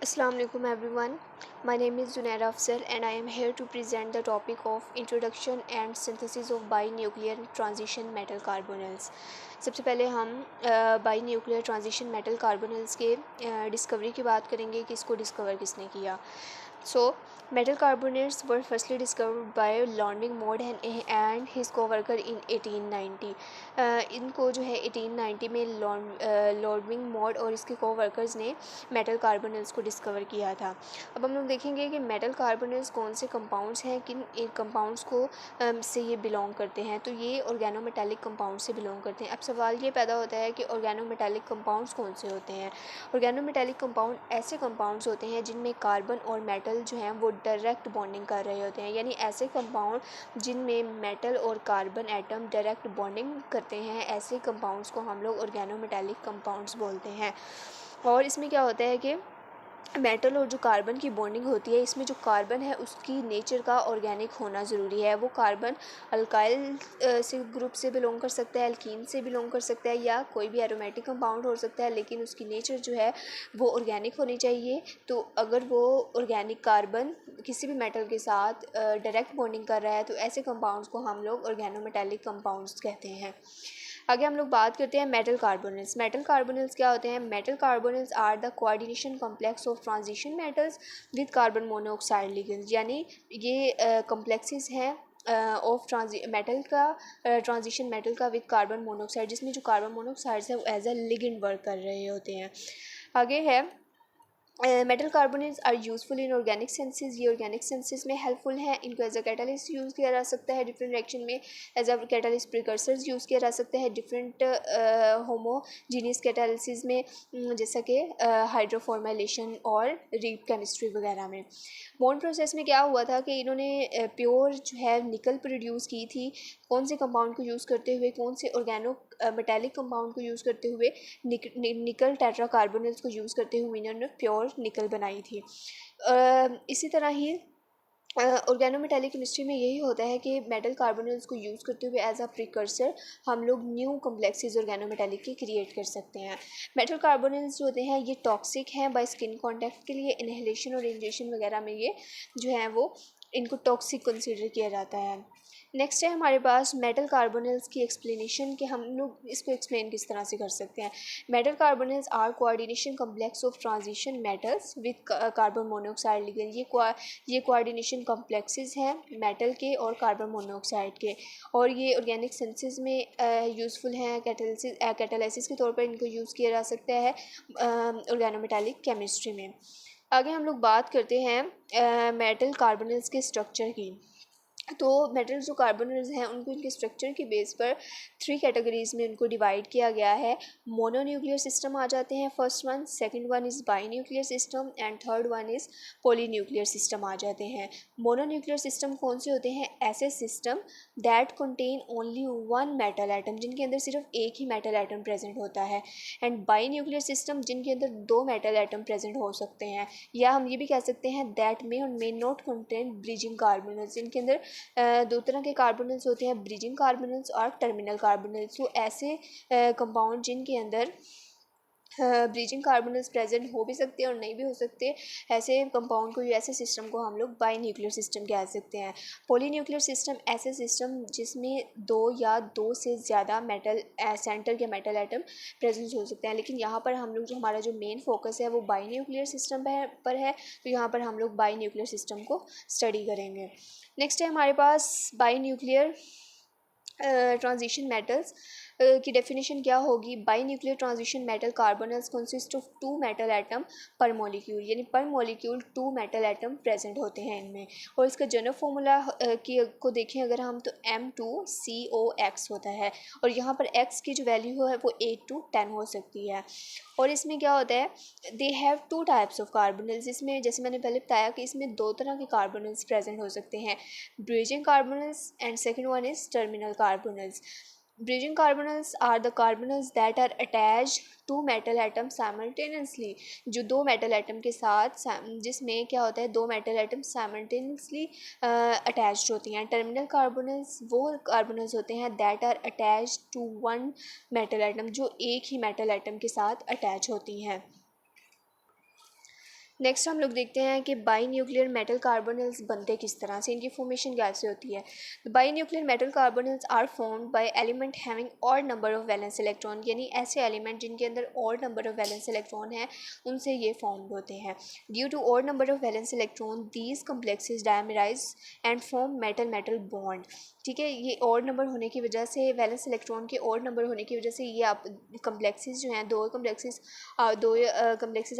Assalamu alaikum everyone. My name is Zunaira Afzal and I am here to present the topic of introduction and synthesis of binuclear transition metal carbonyls. सबसे पहले हम बाईन्यूक्लियर transition metal कार्बोनल्स के discovery की बात करेंगे कि इसको discover किसने किया. So, metal carbonates were firstly discovered by Loudwig Mode and his co-worker in 1890. इनको जो है 1890 में लॉर्डविंग मॉड और इसके को-वर्कर्स ने मेटल कार्बोनल्स को डिस्कवर किया था. अब हम लोग देखेंगे कि मेटल कार्बोनल्स कौन से कंपाउंड्स हैं, किन कंपाउंड्स को से ये बिलोंग करते हैं. तो ये ऑर्गेनोमेटेलिक कंपाउंड से बिलोंग करते हैं. अब सवाल ये पैदा होता है कि ऑर्गेनोमेटेलिक कंपाउंड्स कौन से होते हैं. ऑर्गेनोमेटेलिक कंपाउंड ऐसे कंपाउंड्स होते हैं जिनमें कार्बन और मेटल जो हैं वो डायरेक्ट बॉन्डिंग कर रहे होते हैं, यानी ऐसे कंपाउंड जिनमें मेटल और कार्बन एटम डायरेक्ट बॉन्डिंग करते हैं, ऐसे कंपाउंड्स को हम लोग ऑर्गेनोमेटेलिक कंपाउंड्स बोलते हैं. और इसमें क्या होता है कि मेटल और जो कार्बन की बॉन्डिंग होती है, इसमें जो कार्बन है उसकी नेचर का ऑर्गेनिक होना ज़रूरी है. वो कार्बन अल्काइल से ग्रुप से बिलोंग कर सकता है, एल्कीन से बिलोंग कर सकता है, या कोई भी एरोमेटिक कंपाउंड हो सकता है, लेकिन उसकी नेचर जो है वो ऑर्गेनिक होनी चाहिए. तो अगर वो ऑर्गेनिक कार्बन किसी भी मेटल के साथ डायरेक्ट बॉन्डिंग कर रहा है तो ऐसे कंपाउंड्स को हम लोग ऑर्गेनोमेटेलिक कंपाउंड्स कहते हैं. आगे हम लोग बात करते हैं मेटल कार्बोनल्स. मेटल कार्बोनल्स क्या होते हैं? Metal carbonyls are the coordination complex of transition metals with carbon monoxide ligands. यानी ये कॉम्प्लेक्सेस हैं ऑफ मेटल का ट्रांजिशन मेटल का विद कार्बन मोनोऑक्साइड, जिसमें जो कार्बन मोनोऑक्साइड है वो एज अ लिगेंड वर्क कर रहे होते हैं. आगे है metal carbonates are useful in organic syntheses. ये ऑर्गेनिक सेंसेस में हेल्पफुल हैं. इनको एज अ कैटलिस्ट यूज़ किया जा सकता है डिफरेंट रिएक्शन में. As a catalyst precursors use किया जा सकता है डिफरेंट होमोजीनियस कैटालिसिस में, जैसा कि हाइड्रोफॉर्मेलेशन और रीड केमिस्ट्री वगैरह में. बॉन्ड प्रोसेस में क्या हुआ था कि इन्होंने प्योर जो है निकल प्रोड्यूस की थी. कौन से कंपाउंड को यूज़ करते हुए, कौन से ऑर्गेनो मेटालिक कंपाउंड को यूज़ करते हुए? निकल टेट्रा कार्बोनल्स को यूज़ करते हुए इन्होंने प्योर निकल बनाई थी. इसी तरह ही ऑर्गेनोमेटेलिक केमिस्ट्री में यही होता है कि मेटल कार्बोनल्स को यूज़ करते हुए एज अ प्रिकर्सर हम लोग न्यू कॉम्प्लेक्सेस ऑर्गेनोमेटेलिक के क्रिएट कर सकते हैं. मेटल कार्बोनल्स जो होते हैं ये टॉक्सिक हैं बाय स्किन कांटेक्ट के लिए. इनहेलेशन और इंजेक्शन वगैरह में ये जो है वो इनको टॉक्सिक कंसीडर किया जाता है. नेक्स्ट है हमारे पास मेटल कार्बोनल्स की एक्सप्लेनेशन कि हम लोग इसको एक्सप्लेन किस तरह से कर सकते हैं. Metal carbonyls are coordination complex of transition metals with carbon monoxide ligand. ये कोऑर्डिनेशन कॉम्प्लेक्सेस हैं मेटल के और कार्बन मोनोऑक्साइड के, और ये ऑर्गेनिक सेंसेस में यूज़फुल हैं. कैटालिसिस के तौर पर इनको यूज़ किया जा सकता है ऑर्गेनोमेटेलिक केमिस्ट्री में. आगे हम लोग बात करते हैं मेटल कार्बोनल्स के स्ट्रक्चर की. तो मेटल जो कार्बोनल्स हैं उनको इनके स्ट्रक्चर के बेस पर 3 कैटेगरीज़ में उनको डिवाइड किया गया है. मोनोन्यूक्लियर सिस्टम आ जाते हैं first one, second one is binuclear system and third one is polynuclear system आ जाते हैं. मोनोन्यूक्लियर सिस्टम कौन से होते हैं? ऐसे system that contain only one metal atom, जिनके अंदर सिर्फ एक ही मेटल एटम प्रेजेंट होता है. एंड बाईन्यूक्लियर सिस्टम जिनके अंदर 2 मेटल एटम प्रेजेंट हो सकते हैं. या हम ये भी कह सकते हैं दैट मे और मे नॉट कंटेन ब्रिजिंग कार्बोनल्स, जिनके अंदर 2 तरह के कार्बोनल्स होते हैं, ब्रिजिंग कार्बोनल्स और टर्मिनल कार्बोनल्स. तो ऐसे कंपाउंड जिनके अंदर ब्रिजिंग कार्बोनल्स प्रेजेंट हो भी सकते हैं और नहीं भी हो सकते, ऐसे कंपाउंड को, ऐसे सिस्टम को हम लोग बाईन्यूक्लियर सिस्टम कह सकते हैं. पॉलीन्यूक्लियर सिस्टम ऐसे सिस्टम जिसमें 2 या 2 से ज़्यादा मेटल सेंटर के मेटल एटम प्रेजेंट हो सकते हैं. लेकिन यहाँ पर हम लोग जो हमारा जो मेन फोकस है वो बाईन्यूक्लियर सिस्टम पर है, तो यहाँ पर हम लोग बाईन्यूक्लियर सिस्टम को स्टडी करेंगे. नेक्स्ट है हमारे पास बाईन्यूक्लियर ट्रांजिशन मेटल्स की डेफिनेशन क्या होगी. Binuclear transition metal carbonyls consist of 2 metal atom per molecule, यानी per molecule 2 metal atom present होते हैं इनमें. और इसका जनरल फार्मूला को देखें अगर हम, तो M2COX होता है, और यहाँ पर X की जो वैल्यू है वो 8 to 10 हो सकती है. और इसमें क्या होता है, दे हैव 2 टाइप्स ऑफ कार्बोनल्स. इसमें जैसे मैंने पहले बताया कि इसमें 2 तरह के कार्बोनल्स प्रेजेंट हो सकते हैं, bridging carbonyls and second one is terminal carbonyls. Bridging carbonyls are the carbonyls that are attached to metal atom simultaneously. जो 2 मेटल एटम के साथ, जिसमें क्या होता है 2 मेटल एटम साइमल्टेनियसली अटैच्ड होती हैं. टर्मिनल कार्बोनल्स वो कार्बोनल्स होते हैं that are attached to one metal atom, जो एक ही मेटल एटम के साथ अटैच होती हैं. नेक्स्ट हम लोग देखते हैं कि बाई न्यूक्लियर मेटल कार्बोनल्स बनते किस तरह से, इनकी फॉर्मेशन कैसे होती है। Binuclear metal carbonyls are formed by element having odd number of valence electron, यानी ऐसे एलिमेंट जिनके अंदर odd number of valence electron है उनसे ये फॉर्म होते हैं। Due to odd number of valence electron these complexes dimerise and form metal metal bond. ठीक है, ये ऑड नंबर होने की वजह से, वैलेंस इलेक्ट्रॉन के ऑड नंबर होने की वजह से ये आप कम्प्लेक्सेस जो हैं, दो कम्प्लेक्सेस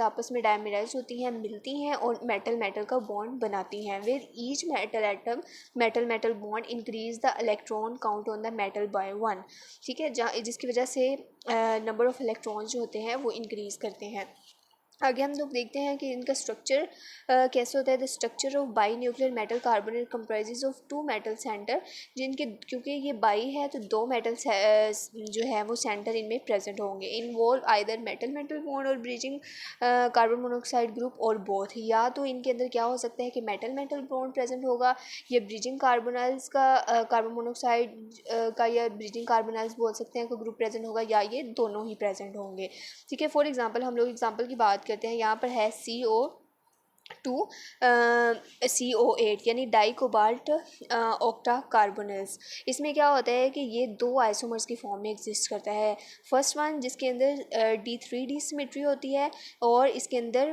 आपस में डायमराइज होती हैं, मिलती हैं और मेटल मेटल का बॉन्ड बनाती हैं। Where each metal atom metal metal bond increase the electron count on the metal by 1। ठीक है, जहाँ जिसकी वजह से नंबर ऑफ इलेक्ट्रॉन्स जो होते हैं वो इंक्रीज़ करते हैं। आगे हम लोग देखते हैं कि इनका स्ट्रक्चर कैसे होता है। The structure of binuclear metal carbonate comprises of two metal centre, जिनके क्योंकि ये बाई है तो दो मेटल जो है वो सेंटर इनमें प्रेजेंट होंगे। Involve either metal metal bond और ब्रीजिंग कार्बन मोनोऑक्साइड ग्रुप और बोथ, या तो इनके अंदर क्या हो सकता है कि मेटल मेटल बॉन्ड प्रेजेंट होगा, या ब्रीजिंग कार्बोनाइल्स का कार्बन मोनोऑक्साइड का, या ब्रीजिंग कार्बोनाइल्स बोल सकते हैं कि ग्रुप प्रेजेंट होगा, या ये दोनों ही प्रेजेंट होंगे। ठीक है, फॉर एग्जांपल हम लोग एग्जांपल की बात करते हैं। यहाँ पर है CO2 CO8 यानी डाई कोबाल्ट ऑक्टा कार्बोनल्स। इसमें क्या होता है कि ये दो आइसोमर्स की फॉर्म में एग्जिस्ट करता है। फर्स्ट वन जिसके अंदर D3D सिमेट्री होती है और इसके अंदर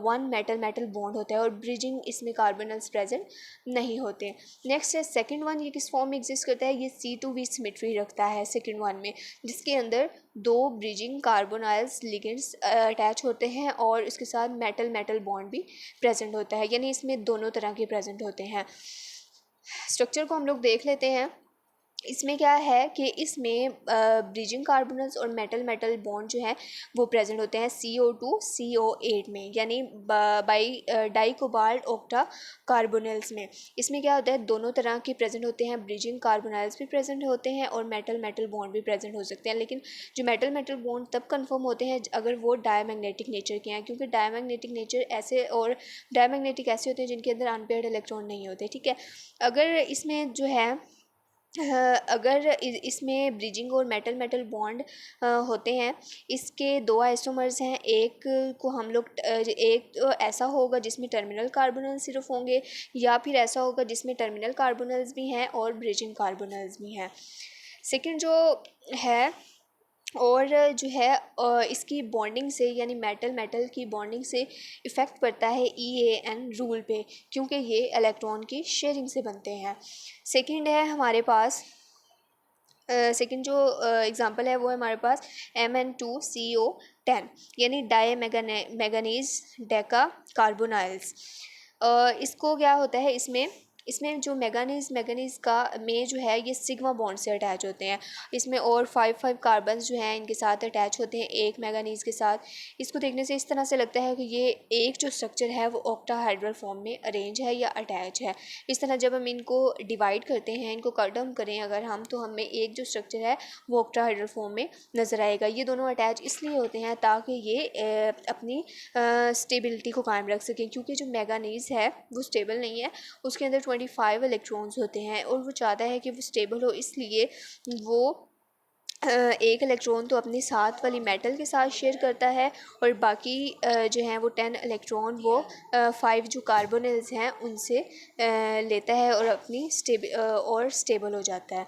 वन मेटल मेटल बॉन्ड होता है और ब्रिजिंग इसमें कार्बोनल्स प्रेजेंट नहीं होते। नेक्स्ट है सेकंड वन, ये किस फॉर्म में एग्जिस्ट करता है, ये C2V सिमेट्री रखता है सेकंड वन में, जिसके अंदर दो ब्रिजिंग कार्बोनाइल्स लिगेंड्स अटैच होते हैं और इसके साथ मेटल मेटल बॉन्ड भी प्रेजेंट होता है, यानी इसमें दोनों तरह के प्रेजेंट होते हैं। स्ट्रक्चर को हम लोग देख लेते हैं। इसमें क्या है कि इसमें ब्रीजिंग कार्बोनल्स और मेटल मेटल बॉन्ड जो है वो प्रेजेंट होते हैं CO2 CO8 में, यानी बाई डाई कोबाल्ट ऑक्टा कार्बोनल्स में। इसमें क्या होता है, दोनों तरह के प्रेजेंट होते हैं, ब्रीजिंग कार्बोनल्स भी प्रेजेंट होते हैं और मेटल मेटल बॉन्ड भी प्रेजेंट हो सकते हैं। लेकिन जो मेटल मेटल बॉन्ड तब कन्फर्म होते हैं अगर वो डायमैग्नेटिक नेचर के हैं, क्योंकि डायमैग्नेटिक नेचर ऐसे और डायमैग्नेटिक ऐसे होते हैं जिनके अंदर अनपेयर्ड इलेक्ट्रॉन नहीं होते। ठीक है, अगर इसमें जो है अगर इसमें ब्रिजिंग और मेटल मेटल बॉन्ड होते हैं, इसके दो आइसोमर्स हैं, एक को हम लोग एक ऐसा होगा जिसमें टर्मिनल कार्बोनल्स सिर्फ होंगे, या फिर ऐसा होगा जिसमें टर्मिनल कार्बोनल्स भी हैं और ब्रिजिंग कार्बोनल्स भी हैं। सेकंड जो है और जो है इसकी बॉन्डिंग से, यानी मेटल मेटल की बॉन्डिंग से इफ़ेक्ट पड़ता है EAN रूल पे, क्योंकि ये इलेक्ट्रॉन की शेयरिंग से बनते हैं। सेकंड है हमारे पास सेकंड जो एग्ज़ाम्पल है वो है हमारे पास Mn2CO10 यानी डाई मैगनीज डेका कार्बोनाइल्स। इसको क्या होता है, इसमें जो मैगनीज का में जो है ये सिग्मा बॉन्ड से अटैच होते हैं। इसमें और 5 कार्बन्स जो हैं इनके साथ अटैच होते हैं एक मैगनीज के साथ। इसको देखने से इस तरह से लगता है कि ये एक जो स्ट्रक्चर है वो ऑक्टाहाइड्रल फॉर्म में अरेंज है या अटैच है। इस तरह जब हम इनको डिवाइड करते हैं, इनको कट डाउन करें अगर हम, तो हमें एक जो स्ट्रक्चर है वो ऑक्टाहाइड्रल फॉर्म में नज़र आएगा। ये दोनों अटैच इसलिए होते हैं ताकि ये अपनी स्टेबिलिटी को कायम रख सकें, क्योंकि जो मैगनीज है वो स्टेबल नहीं है, उसके अंदर 25 इलेक्ट्रॉन्स होते हैं और वो चाहता है कि वो स्टेबल हो, इसलिए वो एक इलेक्ट्रॉन तो अपने साथ वाली मेटल के साथ शेयर करता है और बाकी जो हैं वो 10 इलेक्ट्रॉन वो 5 जो कार्बोनिल्स हैं उनसे लेता है और अपनी स्टेबल हो जाता है।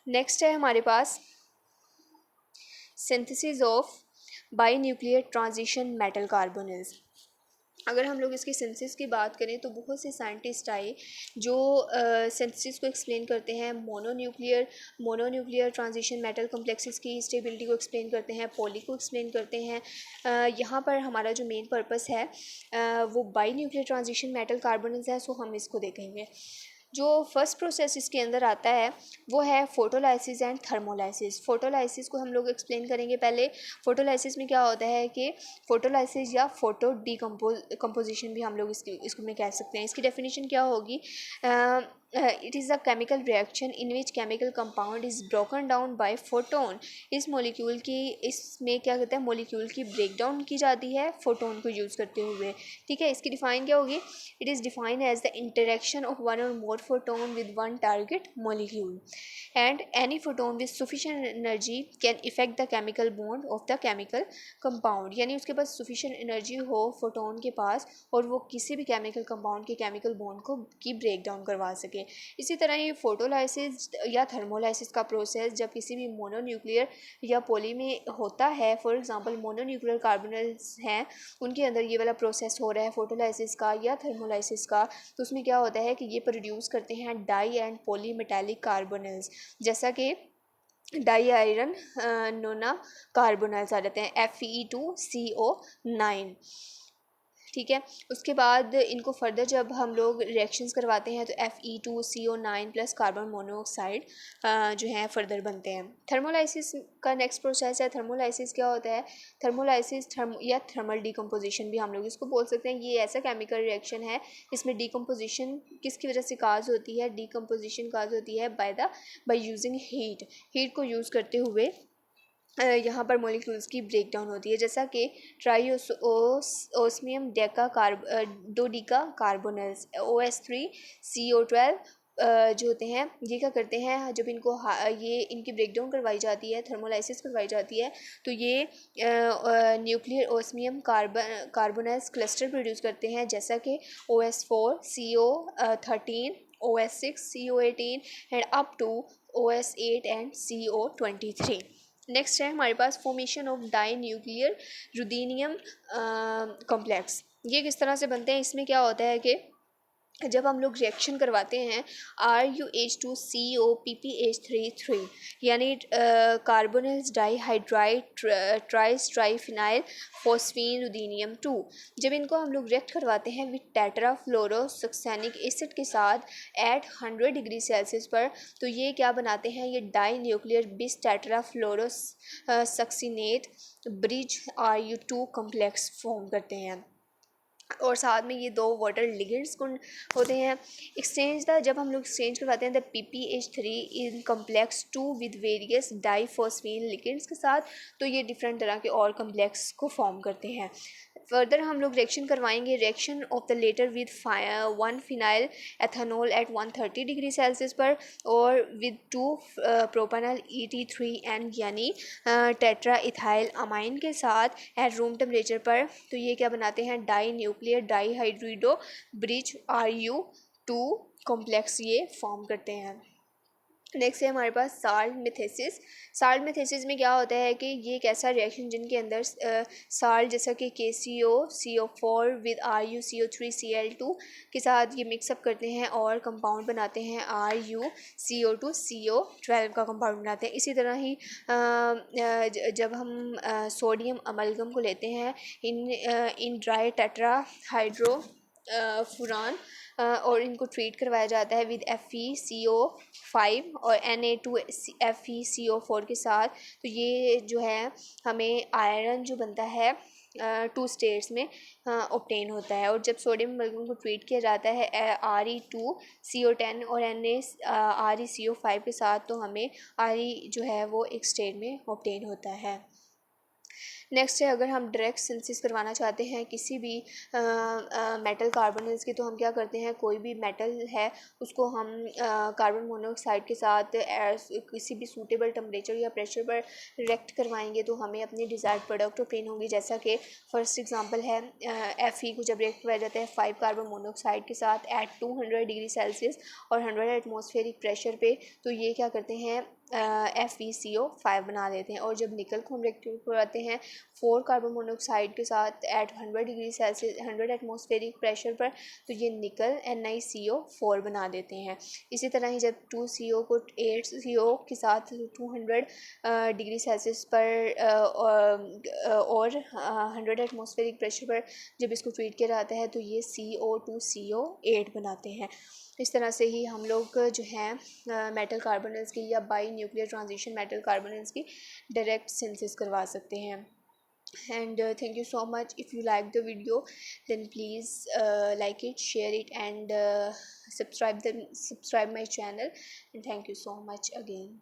नेक्स्ट है हमारे पास synthesis of binuclear transition metal carbonyls. अगर हम लोग इसकी सिंथेसिस की बात करें तो बहुत से साइंटिस्ट आए जो सिंथेसिस को एक्सप्लेन करते हैं। मोनोन्यूक्लियर ट्रांजिशन मेटल कम्प्लेक्सेस की स्टेबिलिटी को एक्सप्लेन करते हैं, पॉली को एक्सप्लेन करते हैं। यहाँ पर हमारा जो मेन पर्पस है वो by nuclear transition metal carbonyls है, सो हम इसको देखेंगे। जो फर्स्ट प्रोसेस इसके अंदर आता है वो है फोटोलाइसिस एंड थर्मोलाइसिस। फोटोलाइसिस को हम लोग एक्सप्लेन करेंगे पहले। फोटोलाइसिस में क्या होता है कि फोटोलाइसिस या कंपोजिशन भी हम लोग इसको में कह सकते हैं। इसकी डेफिनेशन क्या होगी, it is a chemical reaction in which chemical compound is broken down by photon. इस मॉलिक्यूल की, इसमें क्या कहते हैं, मॉलिक्यूल की ब्रेक डाउन की जाती है फोटोन को यूज़ करते हुए। ठीक है, इसकी डिफाइन क्या होगी? It is defined as the interaction of one or more photon with one target molecule and any photon with sufficient energy can effect the chemical bond of the chemical compound. यानी उसके पास sufficient energy हो photon के पास और वो किसी भी केमिकल कंपाउंड के केमिकल बॉन्ड को की ब्रेक डाउन करवा सके। इसी तरह ये फोटोलाइसिस या थर्मोलाइसिस का प्रोसेस जब किसी भी मोनोन्यूक्लियर या पॉली में होता है, फॉर एग्जांपल मोनोन्यूक्लियर कार्बोनल्स हैं, उनके अंदर ये वाला प्रोसेस हो रहा है फोटोलाइसिस का या थर्मोलाइसिस का, तो उसमें क्या होता है कि ये प्रोड्यूस करते हैं डाई एंड पॉली मेटालिक कार्बोनल्स, जैसा कि डाई आयरन नोना कार्बोनल्स आ जाते हैं Fe2CO9। ठीक है, उसके बाद इनको फर्दर जब हम लोग रिएक्शंस करवाते हैं तो Fe2CO9 प्लस कार्बन मोनोऑक्साइड जो है फर्दर बनते हैं। थर्मोलाइसिस का नेक्स्ट प्रोसेस है। थर्मोलाइसिस क्या होता है? थर्मोलाइसिस या थर्मल डिकम्पोजिशन भी हम लोग इसको बोल सकते हैं। ये ऐसा केमिकल रिएक्शन है इसमें डिकम्पोजिशन किसकी वजह से काज होती है? डिकम्पोजिशन काज होती है बाय यूजिंग हीट को यूज़ करते हुए यहाँ पर मॉलिक्यूल्स की ब्रेक डाउन होती है, जैसा कि ओस्मियम डोडिका कार्बोनल्स OS3CO12 जो होते हैं, ये क्या करते हैं, जब इनको ये इनकी ब्रेक डाउन करवाई जाती है, थर्मोलाइसिस करवाई जाती है, तो ये nuclear osmium carbonyls cluster produce करते हैं, जैसा कि OS4CO13 OS6CO18 and up to OS8 and CO23। Next है हमारे पास formation of dinuclear ruthenium complex. ये किस तरह से बनते हैं? इसमें क्या होता है कि जब हम लोग रिएक्शन करवाते हैं RuH2COPPH33 यानी कार्बोनिल्स डाईहाइड्राइड ट्राइफिनाइल फॉस्फीन रुदीनियम 2, जब इनको हम लोग रिएक्ट करवाते हैं विद टेट्राफ्लोरोसक्सेनिक एसिड के साथ एट 100 डिग्री सेल्सियस पर, तो ये क्या बनाते हैं? ये dinuclear bis tetrafluorosuccinate bridge Ru2 complex form करते हैं और साथ में ये दो वाटर लिगेंड्स होते हैं। एक्सचेंज द जब हम लोग एक्सचेंज करवाते हैं the PPH3 in complex 2 with various diphosphine ligands के साथ, तो ये डिफरेंट तरह के और कम्प्लेक्स को फॉर्म करते हैं। फर्दर हम लोग रिएक्शन करवाएंगे, reaction of the latter with 1 phenyl ethanol at 130 degree Celsius पर और विद 2 प्रोपेनल ET3N यानी टेट्रा इथाइल अमाइन के साथ एट रूम टेम्परेचर पर, तो ये क्या बनाते हैं? Dinuclear dihydrido bridge Ru2 complex ये फॉर्म करते हैं। नेक्स्ट है हमारे पास साल्ट मिथेसिस। साल्ट मिथेसिस में क्या होता है कि ये एक ऐसा रिएक्शन जिनके अंदर साल्ट जैसा कि KCO CO4 विद RuCO3Cl2 के साथ ये मिक्सअप करते हैं और कंपाउंड बनाते हैं RuCO2CO12 का कंपाउंड बनाते हैं। इसी तरह ही जब हम सोडियम अमलगम को लेते हैं इन ड्राई टेट्रा हाइड्रो फुरान और इनको ट्रीट करवाया जाता है विद FeCO5 और Na2FeCO4 के साथ, तो ये जो है हमें आयरन जो बनता है 2 स्टेट्स में ऑब्टेन होता है। और जब सोडियम अमलगम को ट्रीट किया जाता है Re2CO10 और ReCO5 के साथ, तो हमें Re जो है वो एक स्टेट में ऑब्टेन होता है। नेक्स्ट है, अगर हम डायरेक्ट सिंथेसिस करवाना चाहते हैं किसी भी मेटल कार्बोनल्स की, तो हम क्या करते हैं, कोई भी मेटल है उसको हम कार्बन मोनोऑक्साइड के साथ किसी भी सूटेबल टेम्परेचर या प्रेशर पर रिएक्ट करवाएंगे तो हमें अपनी डिज़ायर्ड प्रोडक्ट ऑब्टेन होगी। जैसा कि फर्स्ट एग्जांपल है Fe को जब रिएक्ट करवाया जाता है 5 कार्बन मोनोऑक्साइड के साथ एट 200 डिग्री सेल्सियस और 100 एटमॉस्फेरिक प्रेशर पे, तो ये क्या करते हैं FeCO5 बना देते हैं। और जब निकल को हम रिएक्ट करवाते हैं 4 कार्बन मोनोऑक्साइड के साथ at 100 degree Celsius 100 atmospheric pressure पर, तो ये निकल NiCO4 बना देते हैं। इसी तरह ही जब 2CO को 8CO के साथ 200 डिग्री सेल्सियस पर और 100 एटमॉस्फेरिक प्रेशर पर जब इसको ट्रीट किया जाता है, तो ये CO2CO8 बनाते हैं। इस तरह से ही हम लोग जो है मेटल कार्बोनल्स की या बाई न्यूक्लियर ट्रांजिशन मेटल कार्बोनल्स की डायरेक्ट सिंथेसिस करवा सकते हैं। And thank you so much. If you like the video, then please like it, share it, and subscribe my channel, and thank you so much again.